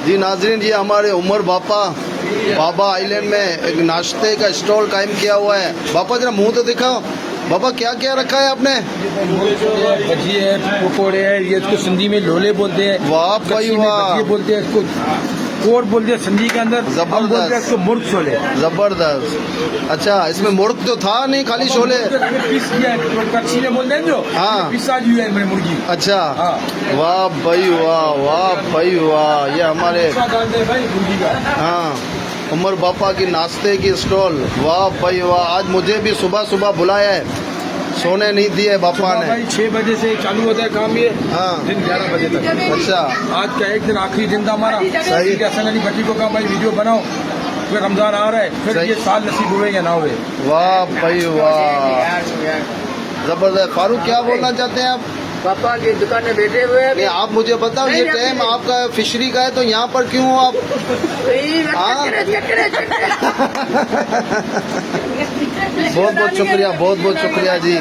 जी नाजरीन, ये हमारे उमर बाबा आइलैंड में एक नाश्ते का स्टॉल कायम किया हुआ है। बाबा जरा मुंह तो दिखाओ। बाबा क्या क्या रखा है आपने? भजी है, पकोड़े है, ये इसको सिंधी में लोले बोलते हैं। वाह भाई वाह, ये बोलते हैं इसको कोर बोलते हैं सिंधी के अंदर। हम बोलते हैं इसको मुर्ग छोले। जबरदस्त। अच्छा, इसमें मुर्ग तो था नहीं, खाली छोले पीस किया है, कच्ची में बोलते हैं जो। हाँ, पिसा जी है मैंने मुर्गी। अच्छा हाँ। वाह भाई वाह, वाह भाई वाह। ये हमारे भाई मुर्गी का। हाँ, उमर बापा की नाश्ते की स्टॉल। वाह भाई वाह। आज मुझे भी सुबह सुबह बुलाया है, सोने नहीं दिए बापा ने। भाई 6 बजे से चालू होता है काम ये। हाँ, दिन 11 बजे तक। अच्छा, आज का एक दिन आखिरी दिन था हमारा। सही। हसन अली भट्टी को कहा भाई वीडियो बनाओ, फिर रमजान आ रहा है, फिर सही। ये साल नसीब हुए या ना हुए। वाह भाई वाह, जबरदस्त। फारूक क्या बोलना चाहते हैं आप? पापा की दुकान में बैठे हुए हैं। नहीं, आप मुझे बताओ, ये टाइम आपका फिशरी का है तो यहाँ पर क्यों हो आप? बहुत बहुत शुक्रिया, बहुत बहुत शुक्रिया जी।